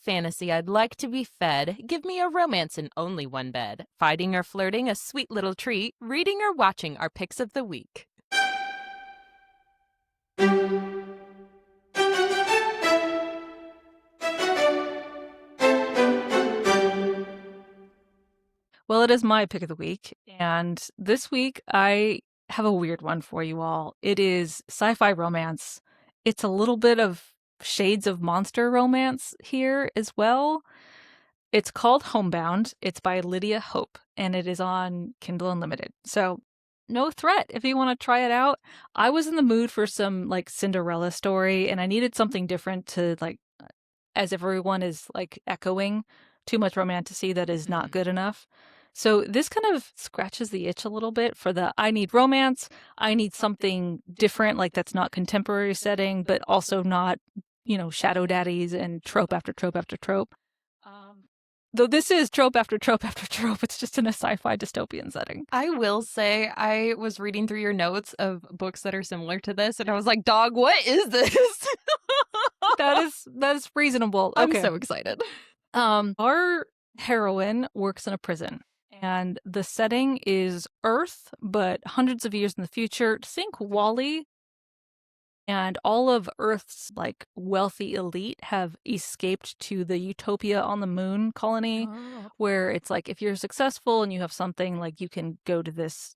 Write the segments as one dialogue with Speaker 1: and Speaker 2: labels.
Speaker 1: fantasy, I'd like to be fed. Give me a romance in only one bed. Fighting or flirting, a sweet little treat. Reading or watching our picks of the week.
Speaker 2: Well, it is my pick of the week, and this week I have a weird one for you all. It is sci-fi romance. It's a little bit of shades of monster romance here as well. It's called Homebound. It's by Lydia Hope, and it is on Kindle Unlimited. So, no threat if you want to try it out. I was in the mood for some like Cinderella story, and I needed something different to as everyone is like echoing too much romantasy that is not good enough. So this kind of scratches the itch a little bit for the I need romance, I need something different, like that's not contemporary setting, but also not, shadow daddies and trope after trope after trope. Though this is trope after trope after trope, it's just in a sci-fi dystopian setting.
Speaker 1: I will say, I was reading through your notes of books that are similar to this, and I was like, dog, what is this?
Speaker 2: That is reasonable. Okay.
Speaker 1: I'm so excited.
Speaker 2: Our heroine works in a prison, and the setting is Earth, but hundreds of years in the future. Think Wall-E. And all of Earth's wealthy elite have escaped to the Utopia on the Moon colony, where it's like if you're successful and you have something, you can go to this,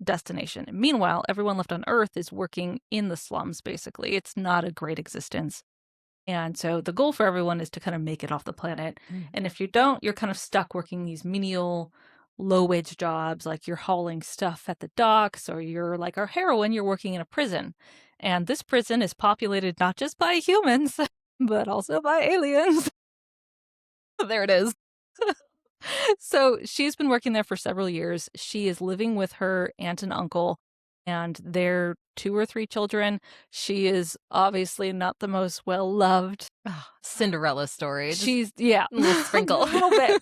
Speaker 2: destination. And meanwhile, everyone left on Earth is working in the slums, basically. It's not a great existence. And so the goal for everyone is to kind of make it off the planet. And if you don't, you're kind of stuck working these menial, low-wage jobs, like you're hauling stuff at the docks, or you're like our heroine, you're working in a prison. And this prison is populated not just by humans, but also by aliens.
Speaker 1: There it is.
Speaker 2: So she's been working there for several years. She is living with her aunt and uncle and their 2 or 3 children. She is obviously not the most well-loved.
Speaker 1: Cinderella story.
Speaker 2: She's, yeah.
Speaker 1: A little sprinkle.
Speaker 2: A little bit.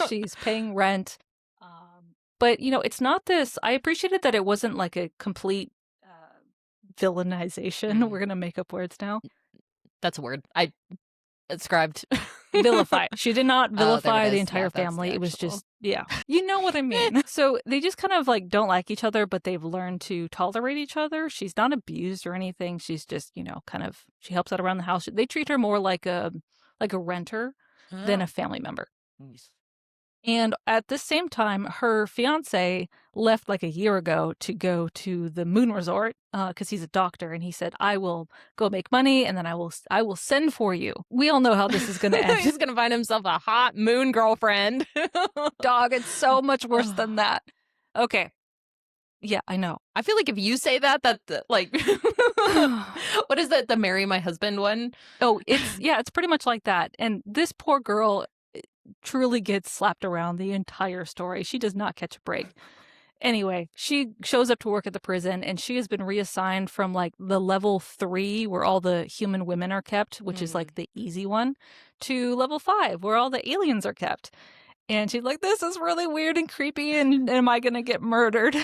Speaker 2: She's paying rent. But, it's not this. I appreciated that it wasn't like a complete villainization. We're going to make up words now.
Speaker 1: That's a word. I ascribed.
Speaker 2: Vilify. She did not vilify the entire family. It was just, yeah. You know what I mean. So they just kind of don't like each other, but they've learned to tolerate each other. She's not abused or anything. She's just, she helps out around the house. They treat her more like a renter than a family member. And at the same time, her fiance left a year ago to go to the moon resort because he's a doctor, and he said, "I will go make money, and then I will send for you." We all know how this is going to end.
Speaker 1: He's going to find himself a hot moon girlfriend.
Speaker 2: Dog, it's so much worse than that. Okay. Yeah, I know.
Speaker 1: I feel like if you say that what is that? The marry my husband one?
Speaker 2: Oh, it's pretty much like that. And this poor girl truly gets slapped around the entire story. She does not catch a break. Anyway, she shows up to work at the prison, and she has been reassigned from the level 3 where all the human women are kept, which is the easy one, to level 5 where all the aliens are kept. And she's like, this is really weird and creepy, and am I going to get murdered?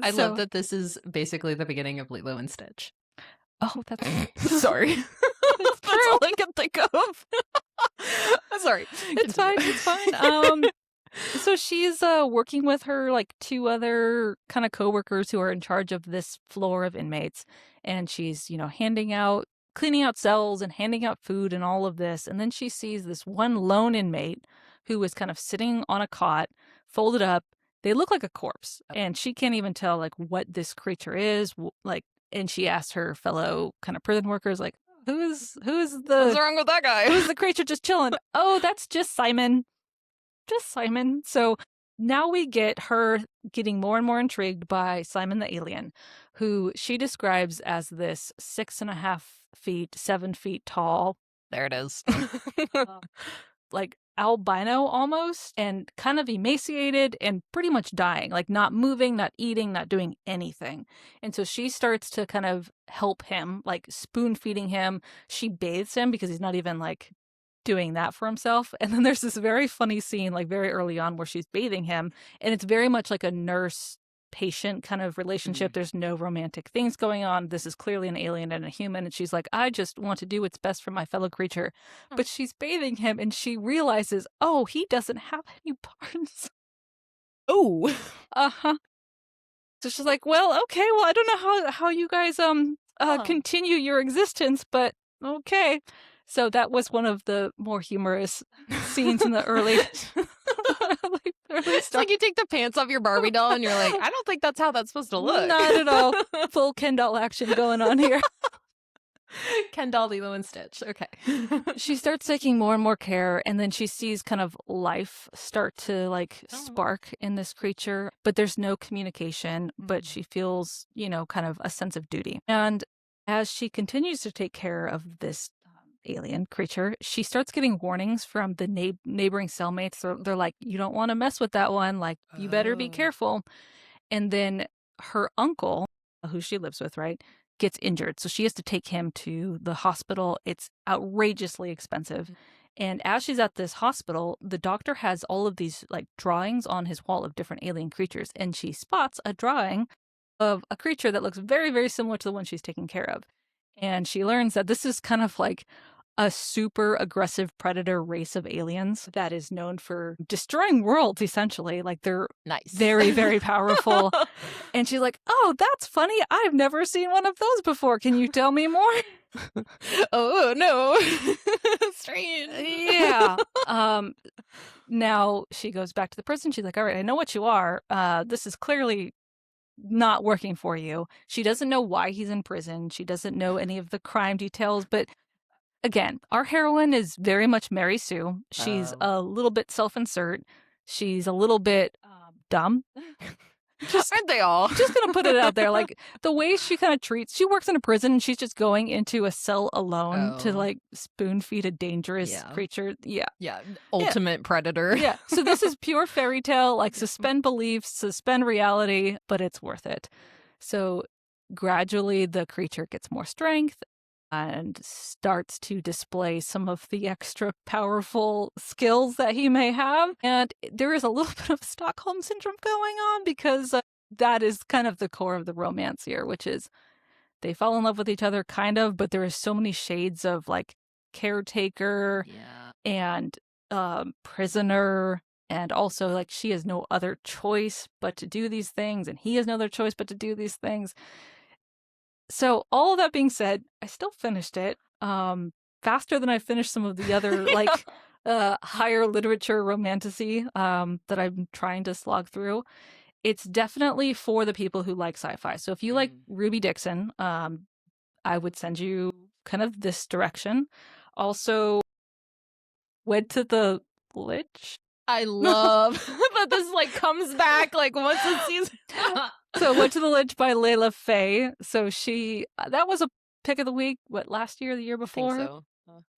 Speaker 1: I love that this is basically the beginning of Lilo and Stitch.
Speaker 2: Oh, that's
Speaker 1: sorry. That's all I can think of. I'm sorry.
Speaker 2: It's fine. It's fine. So she's working with her 2 other kind of coworkers who are in charge of this floor of inmates, and she's cleaning out cells and handing out food and all of this. And then she sees this one lone inmate who is kind of sitting on a cot, folded up. They look like a corpse, and she can't even tell what this creature is. And she asks her fellow kind of prison workers who's
Speaker 1: what's wrong with that guy?
Speaker 2: Who's the creature just chilling? Oh, that's just Simon. Just Simon. So now we get her getting more and more intrigued by Simon the alien, who she describes as this 6.5 feet, 7 feet tall.
Speaker 1: There it is.
Speaker 2: Albino almost, and kind of emaciated and pretty much dying, not moving, not eating, not doing anything. And so she starts to kind of help him, spoon feeding him. She bathes him because he's not even doing that for himself. And then there's this very funny scene very early on where she's bathing him, and it's very much like a nurse patient kind of relationship. There's no romantic things going on. This is clearly an alien and a human. And she's like, I just want to do what's best for my fellow creature. But she's bathing him and she realizes, oh, he doesn't have any parts.
Speaker 1: Oh.
Speaker 2: Uh-huh. So she's like, well, okay, well, I don't know how you guys continue your existence, but okay. So that was one of the more humorous scenes in the early
Speaker 1: It's like you take the pants off your Barbie doll and you're like, I don't think that's how that's supposed to look.
Speaker 2: Not at all. Full Ken doll action going on here.
Speaker 1: Ken doll, Lilo and Stitch. Okay.
Speaker 2: She starts taking more and more care, and then she sees kind of life start to like spark in this creature, but there's no communication, but she feels, kind of a sense of duty. And as she continues to take care of this alien creature, she starts getting warnings from the neighboring cellmates. They're like, you don't want to mess with that one. Like, you better be careful. And then her uncle, who she lives with, right, gets injured. So she has to take him to the hospital. It's outrageously expensive. And as she's at this hospital, the doctor has all of these like drawings on his wall of different alien creatures. And she spots a drawing of a creature that looks very, very similar to the one she's taking care of. And she learns that this is kind of like a super aggressive predator race of aliens that is known for destroying worlds, essentially. Like, they're very, very powerful. And she's like, oh, that's funny. I've never seen one of those before. Can you tell me more?
Speaker 1: Oh, no. Strange.
Speaker 2: Yeah. Now she goes back to the prison. She's like, all right, I know what you are. This is clearly not working for you. She doesn't know why he's in prison. She doesn't know any of the crime details, but again, our heroine is very much Mary Sue. She's a little bit self-insert. She's a little bit dumb.
Speaker 1: Aren't they all?
Speaker 2: Just gonna put it out there. Like, the way she kind of treats, she works in a prison and she's just going into a cell alone to like spoon feed a dangerous creature. Yeah.
Speaker 1: Ultimate predator.
Speaker 2: Yeah. So this is pure fairy tale, like suspend beliefs, suspend reality, but it's worth it. So gradually the creature gets more strength and starts to display some of the extra powerful skills that he may have. And there is a little bit of Stockholm Syndrome going on because that is kind of the core of the romance here, which is they fall in love with each other, kind of, but there is so many shades of like caretaker and prisoner. And also, like, she has no other choice but to do these things, and he has no other choice but to do these things. So all of that being said, I still finished it faster than I finished some of the other like higher literature romantasy that I'm trying to slog through. It's definitely for the people who like sci-fi. So if you like Ruby Dixon, I would send you kind of this direction. Also, Wed to the Lich.
Speaker 1: I love that this like comes back like once a season.
Speaker 2: So Wed to the Lich by Layla Fae. So that was a pick of the week, last year, the year before?
Speaker 1: I think so.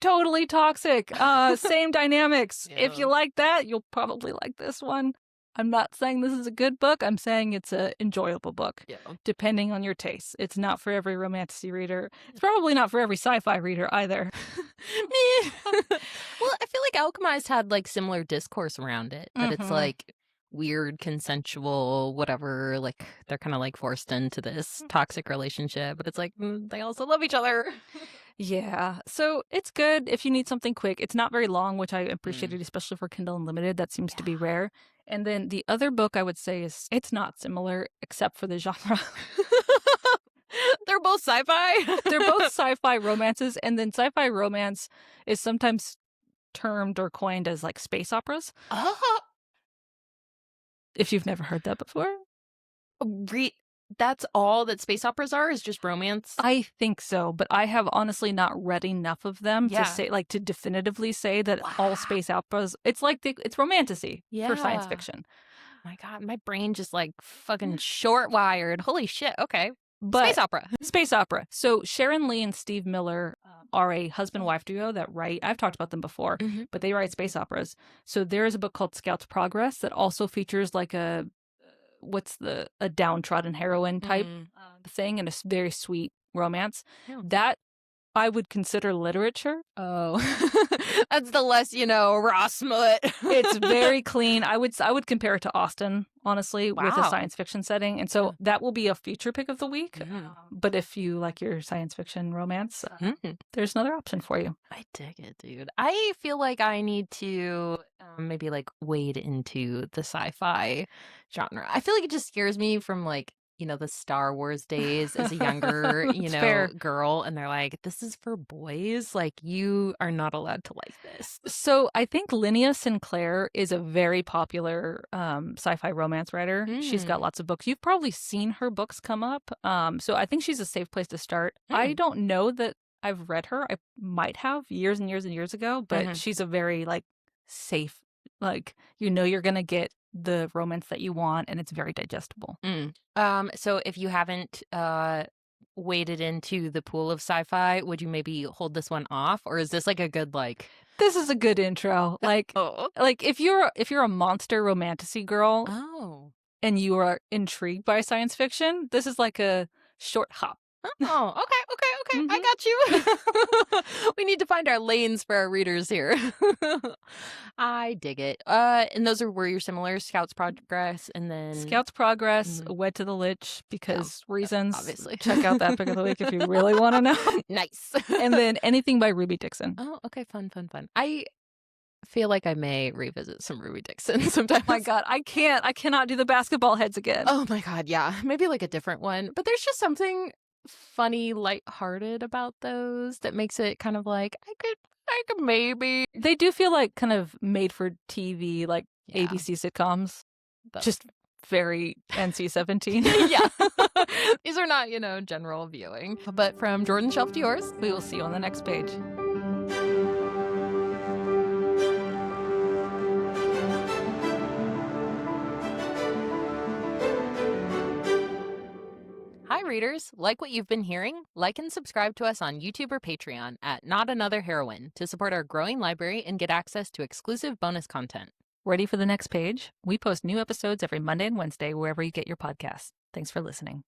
Speaker 2: Totally toxic. Same dynamics. Yeah. If you like that, you'll probably like this one. I'm not saying this is a good book. I'm saying it's an enjoyable book, depending on your tastes. It's not for every romantasy reader. It's probably not for every sci-fi reader either.
Speaker 1: Well, I feel like Alchemized had like similar discourse around it, that it's like weird, consensual, whatever, like they're kind of like forced into this toxic relationship, but it's like they also love each other.
Speaker 2: Yeah, so it's good if you need something quick. It's not very long, which I appreciated, especially for Kindle Unlimited. That seems to be rare. And then the other book I would say is, it's not similar except for the genre.
Speaker 1: They're both sci-fi?
Speaker 2: They're both sci-fi romances, and then sci-fi romance is sometimes termed or coined as like space operas. If you've never heard that before.
Speaker 1: That's all that space operas are, is just romance?
Speaker 2: I think so, but I have honestly not read enough of them to say, like, to definitively say that all space operas, it's like, it's romantasy for science fiction.
Speaker 1: My God, my brain just like fucking short wired. Holy shit. Okay.
Speaker 2: But
Speaker 1: space opera.
Speaker 2: Space opera. So Sharon Lee and Steve Miller are a husband-wife duo that write, I've talked about them before, but they write space operas. So there is a book called Scout's Progress that also features like a downtrodden heroine type thing, and a very sweet romance. That I would consider literature.
Speaker 1: Oh, that's the less, raw smut.
Speaker 2: It's very clean. I would compare it to Austen, honestly, with a
Speaker 1: Wow.
Speaker 2: science fiction setting. And so that will be a future pick of the week.
Speaker 1: Mhm.
Speaker 2: But if you like your science fiction romance,
Speaker 1: Mhm.
Speaker 2: there's another option for you.
Speaker 1: I dig it, dude. I feel like I need to maybe like wade into the sci-fi genre. I feel like it just scares me from like, the Star Wars days as a younger,
Speaker 2: It's fair.
Speaker 1: girl. And they're like, this is for boys. Like, you are not allowed to like this.
Speaker 2: So I think Linnea Sinclair is a very popular sci-fi romance writer. She's got lots of books. You've probably seen her books come up. So I think she's a safe place to start. I don't know that I've read her. I might have years and years and years ago, but she's a very like safe, like you're gonna get the romance that you want, and it's very digestible.
Speaker 1: So if you haven't waded into the pool of sci-fi, would you maybe hold this one off, or is this like a good like?
Speaker 2: This is a good intro. Like if you're a monster romantasy girl, and you are intrigued by science fiction, this is like a short hop.
Speaker 1: Oh, okay. I got you. We need to find our lanes for our readers here. I dig it. And those were your similar Scouts Progress, and then
Speaker 2: Scouts Progress, Wed to the Lich, because reasons.
Speaker 1: Obviously.
Speaker 2: Check out that pick of the week if you really want to know.
Speaker 1: Nice.
Speaker 2: And then anything by Ruby Dixon.
Speaker 1: Oh, okay. Fun. I feel like I may revisit some Ruby Dixon sometime.
Speaker 2: Oh my God, I cannot do the basketball heads again.
Speaker 1: Oh my God, yeah. Maybe like a different one. But there's just something funny, lighthearted about those that makes it kind of like I could maybe.
Speaker 2: They do feel like kind of made for TV, like ABC sitcoms. Just very NC-17.
Speaker 1: Yeah. These are not, general viewing. But from Jordan's shelf to yours,
Speaker 2: we will see you on the next page.
Speaker 1: Hi, readers. Like what you've been hearing? Like and subscribe to us on YouTube or Patreon at Not Another Heroine to support our growing library and get access to exclusive bonus content.
Speaker 2: Ready for the next page? We post new episodes every Monday and Wednesday wherever you get your podcasts. Thanks for listening.